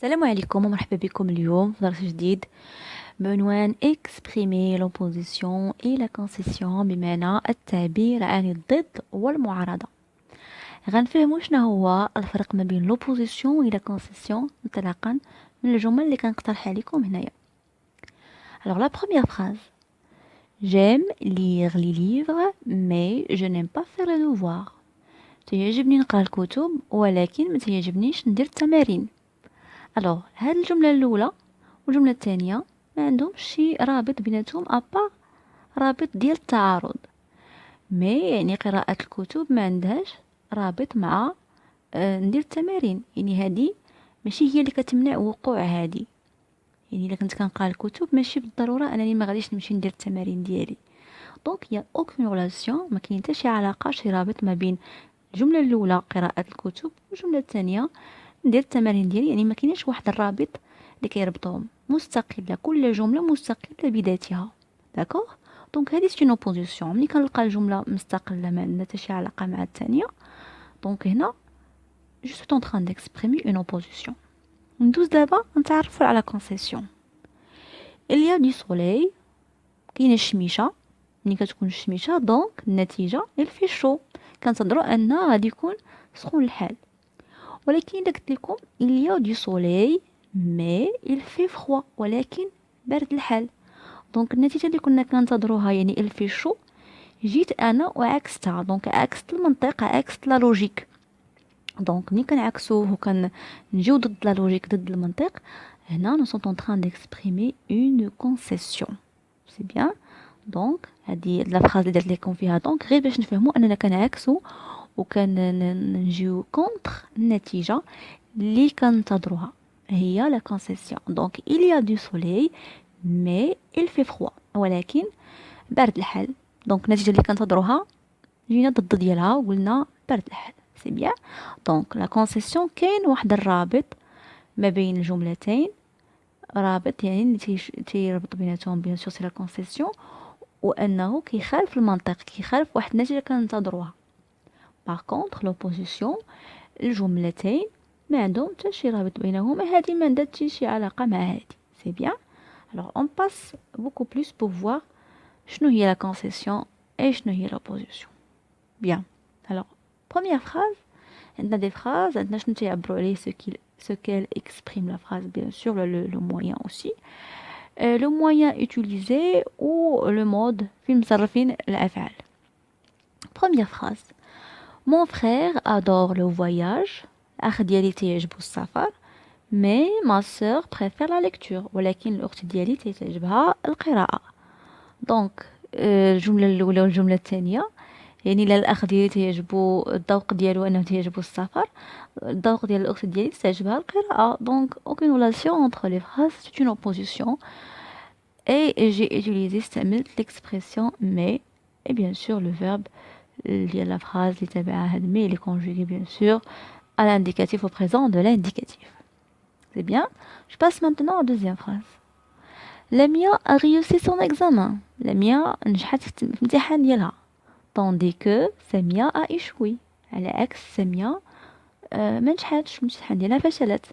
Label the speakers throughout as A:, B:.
A: السلام عليكم ومرحبا بكم اليوم في درس جديد بعنوان exprimer l'opposition et la concession بمعنى التعبير عن الضد والمعارضة. غنفهموا شنو هو الفرق ما بين l'opposition و la concession انطلاقا من الجمل اللي كنقترحها لكم هنايا. Alors la première phrase: j'aime lire les livres mais je n'aime pas faire les devoirs. تيعجبني نقرا الكتب ولكن ما تيعجبنيش ندير التمارين. الوغ هاد الجمله الاولى والجمله الثانيه ما عندهمش شي رابط بيناتهم ابار رابط ديال التعارض، مي يعني قراءه الكتب ما عندهاش رابط مع ندير التمارين. يعني هادي ماشي هي اللي كتمنع وقوع هادي. يعني الا كنت كنقرا الكتب ماشي بالضروره انني ما غاديش نمشي ندير التمارين ديالي. دونك يا اوكين ريلاسيون، ما كاين حتى شي علاقه شي رابط ما بين الجمله الاولى قراءه الكتب والجمله الثانيه ندير التمارين ديالي. يعني ما كاينش واحد الرابط اللي كيربطهم، مستقله، كل جمله مستقله بذاتها. داكوغ؟ دونك هذه سي اون اوبوزيسيون. ملي كنلقى الجمله مستقله ما عندها حتى شي علاقه مع الثانيه، دونك هنا جو سو en train d'exprimer une opposition. ندوز دابا نتعرفوا على كونسيسيون. il y a du soleil، كاينه الشميشه. ملي كتكون الشميشه دونك النتيجه il fait chaud، كنتظروا ان غادي يكون سخون الحال. ولكن إذا قلت لكم il y a du soleil mais il fait froid، ولكن بارد الحال، دونك النتيجة اللي كنا كننتظروها يعني il fait chaud، جيت انا وعكستها. دونك عكست المنطق، عكست لا لوجيك. دونك ملي كنعكسوه وكنجيو ضد لا لوجيك، ضد المنطق، هنا nous sommes en train d'exprimer une concession. سي بيان. دونك هذه لا فراز اللي درت لكم فيها دونك غير باش نفهموا اننا كنعكسوا وكان نجيو كونتر النتيجة اللي كنتظروها، هي لا كونسيسيون. دونك il y a du soleil mais il fait froid، ولكن بارد الحال. دونك النتيجة اللي كنتظروها جينا ضد ديالها وقلنا بارد الحال. سي بيان. دونك لا كونسيسيون كاين واحد الرابط ما بين الجملتين، رابط يعني اللي تيربط بيناتهم بيان سور سي لا كونسيسيون، وانه كيخالف المنطق، كيخالف واحد النتيجة كننتظروها. باغ كونطخ لوبوزيسيون الجملتين ما عندهم حتى شي رابط بينهما، هذه ما عندها حتى شي علاقه مع هذه. سي بيان. alors on passe beaucoup plus pour voir شنو هي la concession et شنو هي l'opposition. bien. alors première phrase، عندنا des phrases، عندنا شنو تيعبروا عليه ce qu'elle exprime la phrase، bien sûr le moyen aussi، le moyen utilisé ou le mode في مصرفين الافعال. première phrase: mon frère adore le voyage، الأخ ديالي تيعجبو السفر، mais ma sœur préfère la lecture، ولكن الأخت ديالي تيعجبها القراءة. دونك الجملة الأولى والجملة الثانية، يعني لا الأخ ديالي تيعجبو الذوق ديالو أنه تيعجبو السفر، الذوق ديال الأخت ديالي تتعجبها القراءة. دونك aucune relation entre les phrases، c'est une opposition. et j'ai utilisé، استعملت l'expression mais et bien sûr le verbe ديال la phrase اللي تابعها هاد mais اللي conjugué bien sûr à l'indicatif au présent de l'indicatif. C'est bien. Je passe maintenant à la deuxième phrase. Lamia a réussi son examen. Lamia نجحت في الامتحان ديالها. Tandis que Samia a échoué. على عكس سامية ما نجحتش في الامتحان ديالها، فشلت.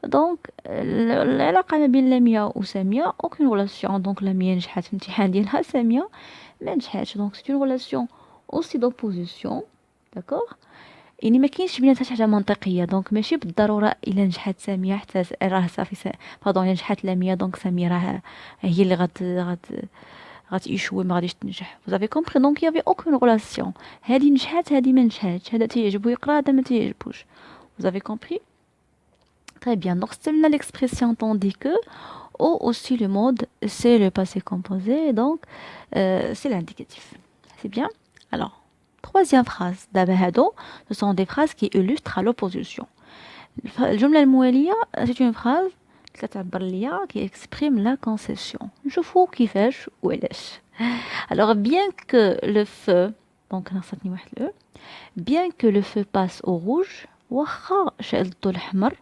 A: دونك العلاقة ما بين لاميا وسامية aucune relation. دونك لاميا نجحت في الامتحان ديالها، سامية ما نجحتش. دونك c'est une relation aussi d'opposition. d'accord. يعني ما كاينش بيناتها حاجه منطقيه. دونك ماشي بالضروره الا نجحت ساميه حتى راه صافي باردون الا نجحت لاميه دونك ساميه راه هي اللي غتيشوي ما غاديش تنجح. vous avez compris. دونك يافي اوكين ريلاسيون. هذه نجحت هذه ما نجحتش، هذا تيعجبو يقرا هذا ما تيعجبوش. vous avez compris. très bien. donc استعملنا l'expression tandis que ou aussi le mode c'est le passé composé. donc c'est l'indicatif. c'est bien. alors troisième phrase دابا هادو ce sont des phrases qui illustrent à l'opposition. الجملة الموالية c'est une phrase كتعبر ليا qui exprime la concession. نشوفو كيفاش وعلاش. alors bien que le feu، donc ناقصتني واحد le، bien que le feu passe au rouge، واخا شعل الضو الأحمر.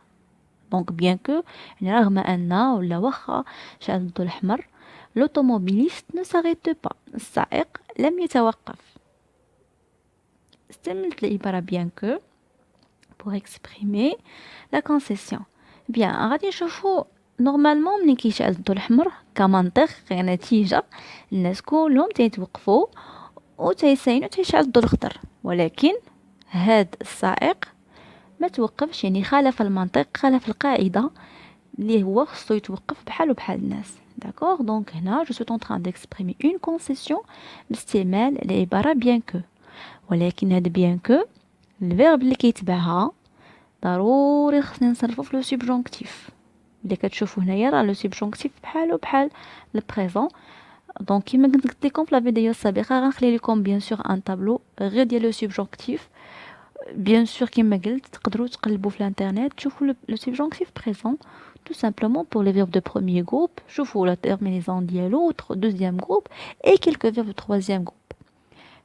A: donc bien que يعني رغم أن ولا واخا شعل الضو الأحمر، l'automobiliste ne s'arrête pas، السائق لم يتوقف. استعملت العبارة bien que pour exprimer la concession. بيان غادي نشوفو نورمالمون ملي كيشعل الضو الاحمر كمنطق كنتيجه الناس كلهم تيتوقفوا وتيساينو تيشعل الضو الاخضر، ولكن هاد السائق ما توقفش، يعني خالف المنطق، خالف القاعده اللي هو خصو يتوقف بحالو بحال الناس. داكوغ دونك هنا جو سو en train d'exprimer une concession باستعمال العباره bien que، ولكن هاد bien que الفيرب اللي كيتبعها ضروري خصني نصرفو في لو سوبجونكتيف. اللي كتشوفوا هنايا راه لو سوبجونكتيف بحالو بحال البريزون. دونك كيما قلت لكم في لا فيديو السابقه غنخلي لكم بيان سور ان طابلو غير ديال لو سوبجونكتيف. بيان سور كيما قلت تقدروا تقلبوا في الانترنت تشوفوا لو سوبجونكتيف بريزون tout simplement pour les verbes de premier groupe. شوفوا la terminaison ديالو deuxième groupe et quelques verbes de troisième groupe.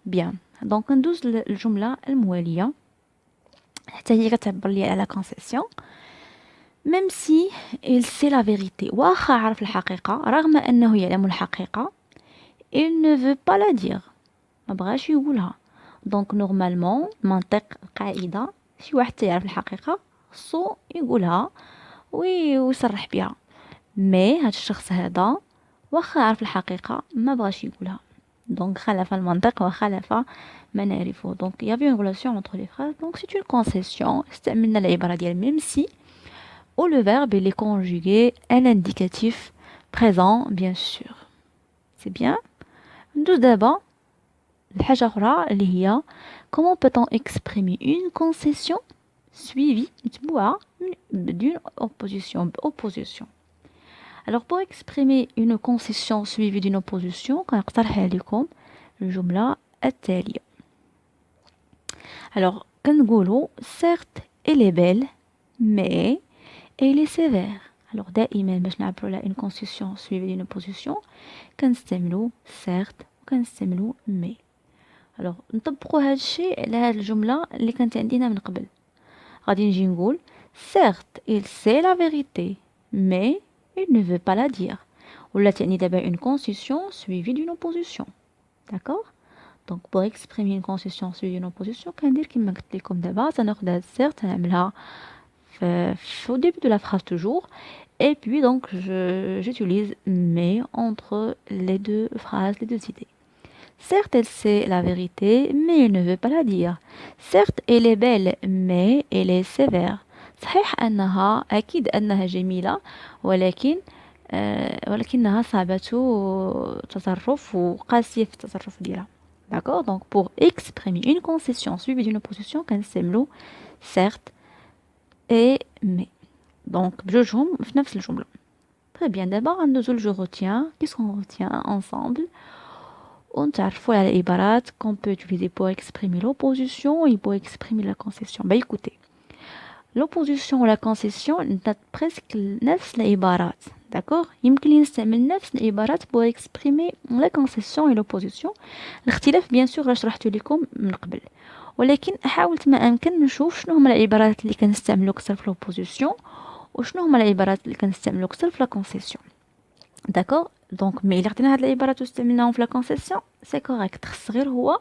A: bien donc ندوز للجمله المواليه حتى هي كتعبر لي على concession. même si il sait la vérité واخا عرف الحقيقه رغم انه يعلم الحقيقه il ne veut pas la dire ما بغاش يقولها. دونك نورمالمون منطق القاعده شي واحد تيعرف الحقيقه خصو يقولها ويصرح بها، مي هاد الشخص هذا واخا عرف الحقيقه ما بغاش يقولها، دونك خالف المنطق وخالف ما نعرفه. دونك يافي اون ريلاسيون entre les phrases، دونك سي اون concession. استعملنا العباره ديال même si ou le verbe il est conjugué à l'indicatif présent bien sûr. c'est bien. ندوز دابا الحاجه اخرى اللي هي comment peut-on exprimer une concession suivie متبوعه d'une opposition. alors pour exprimer une concession suivie d'une opposition كنقترح عليكم الجمله التاليه. alors كنقولوا certes elle est belle mais elle est sévère. alors دائما باش نعبروا على une concession suivie d'une opposition كنستعملوا certes وكنستعملوا mais. alors نطبقوا هذا الشيء على هذه الجمله اللي كانت عندنا من قبل. غادي نجي نقول certes il sait la vérité mais il ne veut pas la dire. ولا تعني دابا une concession suivie d'une opposition. d'accord. donc pour exprimer une concession suivie d'une opposition كندير كما قلت لكم دابا تناخذ هاد certes نعملها au début de la phrase toujours, et puis donc j'utilise mais entre les deux phrases, les deux idées. certes elle sait la vérité mais elle ne veut pas la dire. certes elle est belle mais elle est sévère. صحيح أنها أكيد أنها جميلة ولكنها صعبة تصرف وقاسية في التصرف ديالها. d'accord. donc pour exprimer une concession suivie d'une opposition كنستعملو certes et mais. donc بجوجهم في نفس الجملة. très bien. دابا غندوزو je retiens. qu'est-ce qu'on retient ensemble؟ ونتعرفوا على العبارات qu'on peut utiliser pour exprimer l'opposition et pour exprimer la concession. bah écoutez, l'opposition ou la concession نتاع presque نفس العبارات. d'accord. يمكن لي نستعمل نفس العبارات pour exprimer la concession et l'opposition. الاختلاف bien sûr راه شرحته لكم من قبل، ولكن حاولت ما امكن نشوف شنو هما العبارات اللي كنستعملو اكثر في l'opposition وشنو هما العبارات اللي كنستعملو اكثر في la concession. d'accord. دونك مي الا عطينا هاد العبارات واستعملناهم في لا كونسيسيون سي كوريكت. خص غير هو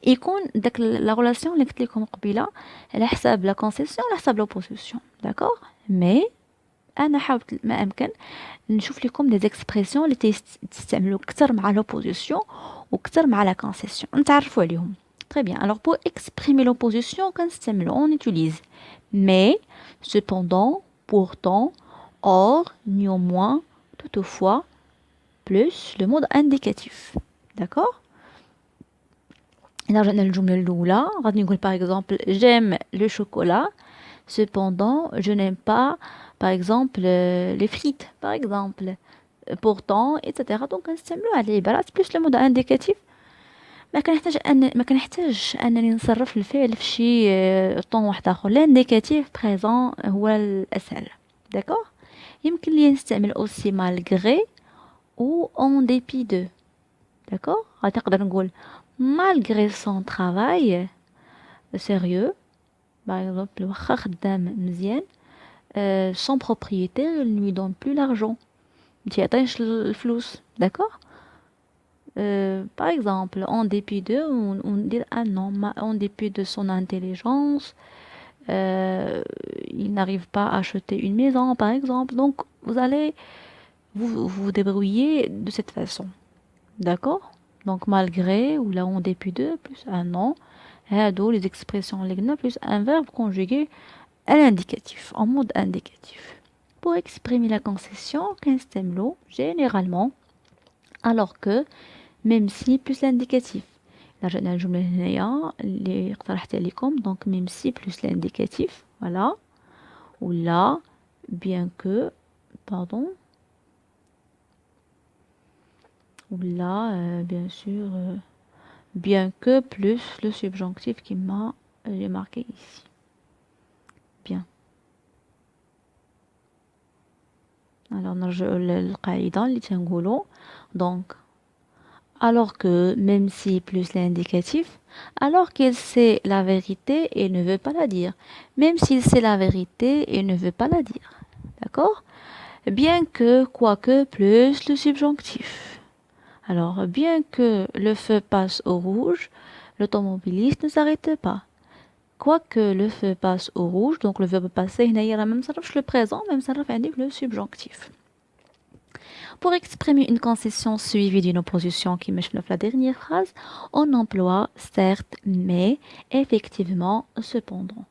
A: يكون داك لا ريلاسيون اللي قلت لكم قبيله على حساب لا كونسيسيون على حساب لوبوزيسيون. داكوغ. مي انا حاولت ما امكن نشوف لكم دي زيكسبريسيون اللي تستعملوا اكثر مع لوبوزيسيون واكثر مع لا كونسيسيون نتعرفوا عليهم. très bien. alors pour exprimer l'opposition كنستعملوا on utilise mais, cependant, pourtant, or, néanmoins, toutefois, plus le mode indicatif. d'accord. إذا رجعنا للجملة الأولى غادي نقول par exemple j'aime le chocolat, cependant je n'aime pas par exemple les frites par exemple, pourtant etc. donc كنستعملوا هاد العبارات plus le mode indicatif. ما كنحتاج انني نصرف الفعل في شي طون واحد اخر. لانديكاتيف بريزون هو الاسهل. داكوغ. يمكن لي نستعمل اوسي malgré ou en dépit de. داكوغ. غادي نقدر نقول malgré son travail sérieux par exemple واخا خدام مزيان son propriétaire ne lui donne plus l'argent متيعطيش الفلوس. داكوغ. par exemple en dépit de on dit ah non en dépit de son intelligence il n'arrive pas à acheter une maison, par exemple. Donc, vous allez vous débrouiller de cette façon. D'accord? Donc, malgré ou là en dépit de plus un nom. هادو les expressions اللي قلنا plus un verbe conjugué à l'indicatif, en mode indicatif. Pour exprimer la concession, كنستعملو généralement alors que même si plus l'indicatif. Là, j'ai الجملة هنايا اللي اقترحت لكم donc même si plus l'indicatif, voilà. Ou là, bien que, pardon. Ou là, bien sûr, bien que plus le subjonctif qui m'a marqué ici. Bien. Alors, نرجع للقاعدة اللي تنقولوا donc alors que même si plus l'indicatif, alors qu'il sait la vérité et ne veut pas la dire. Même s'il sait la vérité et ne veut pas la dire. D'accord? Bien que, quoique, plus le subjonctif. Alors, bien que le feu passe au rouge, l'automobiliste ne s'arrête pas. Quoique le feu passe au rouge, donc le verbe passer, il y a même le présent, même ça indique le subjonctif. Pour exprimer une concession suivie d'une opposition qui me la dernière phrase, on emploie certes, mais, effectivement, cependant.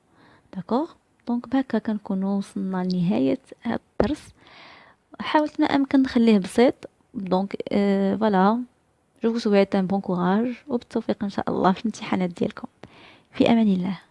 A: D'accord? Donc بهكا كنكونو وصلنا لنهاية هاد الدرس. حاولت ما أمكن نخليه بسيط. Donc voilà, je vous souhaite un bon courage وبالتوفيق إن شاء الله في الامتحانات ديالكم. في أمان الله.